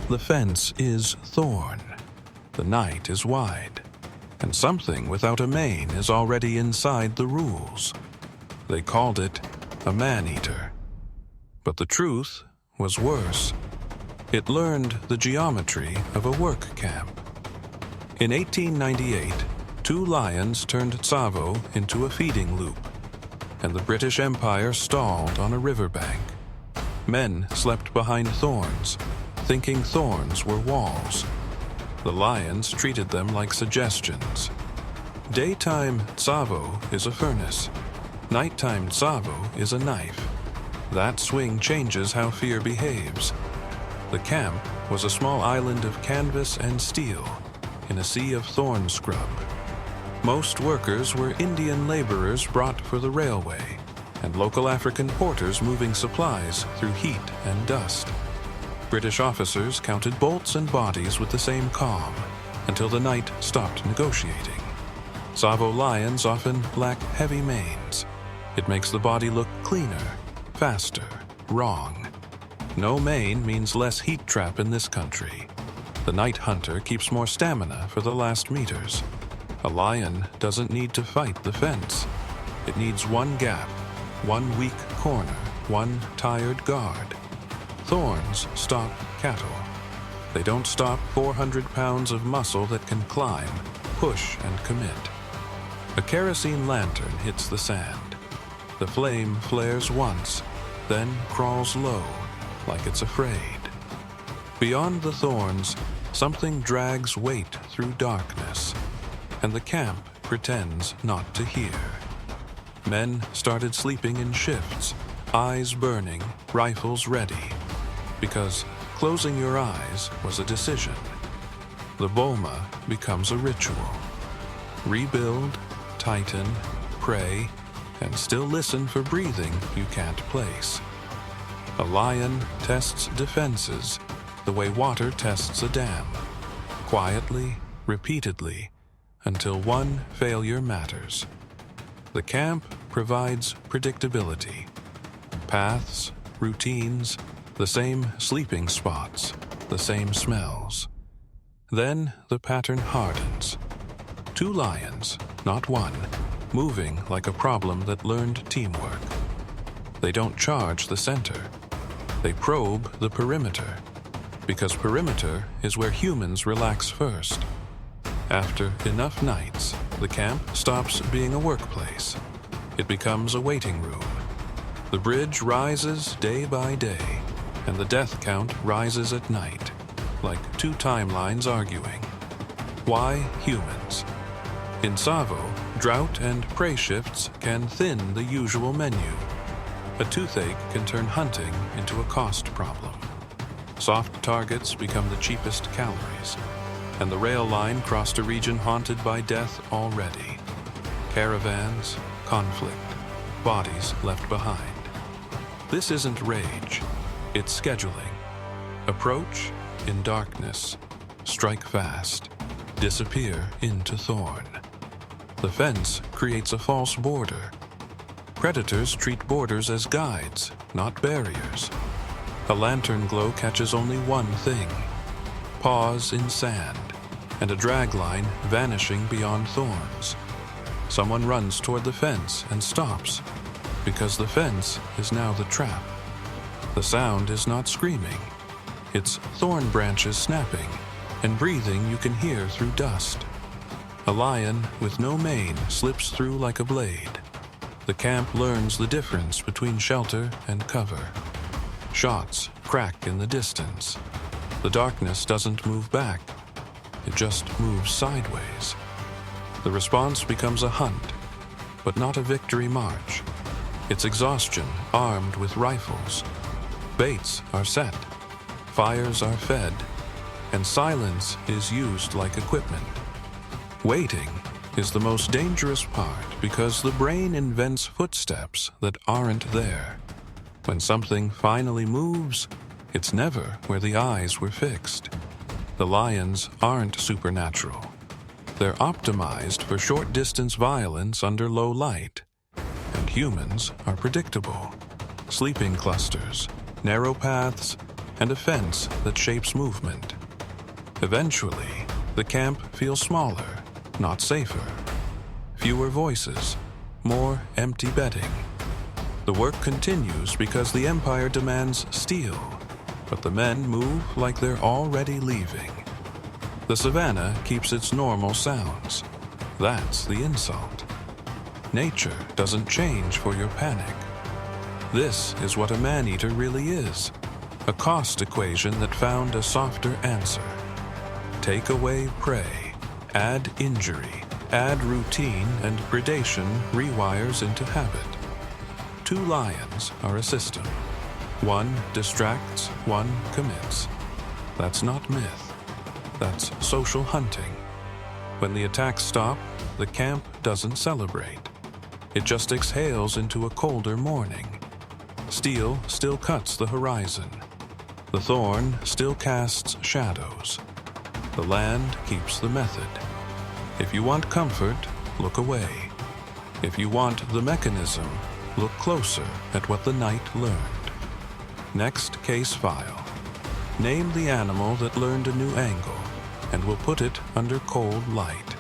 The fence is thorn. The night is wide. And something without a mane is already inside the rules. They called it a man-eater. But the truth was worse. It learned the geometry of a work camp. In 1898, 2 lions turned Tsavo into a feeding loop, and the British Empire stalled on a riverbank. Men slept behind thorns, thinking thorns were walls. The lions treated them like suggestions. Daytime Tsavo is a furnace. Nighttime Tsavo is a knife. That swing changes how fear behaves. The camp was a small island of canvas and steel in a sea of thorn scrub. Most workers were Indian laborers brought for the railway and local African porters moving supplies through heat and dust. British officers counted bolts and bodies with the same calm until the night stopped negotiating. Tsavo lions often lack heavy manes. It makes the body look cleaner, faster, wrong. No mane means less heat trap in this country. The night hunter keeps more stamina for the last meters. A lion doesn't need to fight the fence. It needs one gap, one weak corner, one tired guard. Thorns stop cattle. They don't stop 400 pounds of muscle that can climb, push, and commit. A kerosene lantern hits the sand. The flame flares once, then crawls low, like it's afraid. Beyond the thorns, something drags weight through darkness, and the camp pretends not to hear. Men started sleeping in shifts, eyes burning, rifles ready, because closing your eyes was a decision. The boma becomes a ritual. Rebuild, tighten, pray, and still listen for breathing you can't place. A lion tests defenses the way water tests a dam, quietly, repeatedly, until one failure matters. The camp provides predictability. Paths, routines, the same sleeping spots, the same smells. Then the pattern hardens. 2 lions, not one, moving like a problem that learned teamwork. They don't charge the center. They probe the perimeter, because perimeter is where humans relax first. After enough nights, the camp stops being a workplace. It becomes a waiting room. The bridge rises day by day, and the death count rises at night, like 2 timelines arguing. Why humans? In Tsavo, drought and prey shifts can thin the usual menu. A toothache can turn hunting into a cost problem. Soft targets become the cheapest calories, and the rail line crossed a region haunted by death already. Caravans, conflict, bodies left behind. This isn't rage, it's scheduling. Approach in darkness, strike fast, disappear into thorn. The fence creates a false border. Predators treat borders as guides, not barriers. A lantern glow catches only one thing: paws in sand, and a drag line vanishing beyond thorns. Someone runs toward the fence and stops, because the fence is now the trap. The sound is not screaming. It's thorn branches snapping, and breathing you can hear through dust. A lion with no mane slips through like a blade. The camp learns the difference between shelter and cover. Shots crack in the distance. The darkness doesn't move back. It just moves sideways. The response becomes a hunt, but not a victory march. It's exhaustion armed with rifles. Baits are set. Fires are fed. And silence is used like equipment. Waiting is the most dangerous part because the brain invents footsteps that aren't there. When something finally moves, it's never where the eyes were fixed. The lions aren't supernatural. They're optimized for short-distance violence under low light. And humans are predictable. Sleeping clusters, narrow paths, and a fence that shapes movement. Eventually, the camp feels smaller, not safer. Fewer voices, more empty bedding. The work continues because the Empire demands steel, but the men move like they're already leaving. The savannah keeps its normal sounds. That's the insult. Nature doesn't change for your panic. This is what a man-eater really is, a cost equation that found a softer answer. Take away prey, add injury, add routine, and predation rewires into habit. 2 lions are a system. One distracts, one commits. That's not myth. That's social hunting. When the attacks stop, the camp doesn't celebrate. It just exhales into a colder morning. Steel still cuts the horizon. The thorn still casts shadows. The land keeps the method. If you want comfort, look away. If you want the mechanism, look closer at what the night learned. Next case file. Name the animal that learned a new angle, and we'll put it under cold light.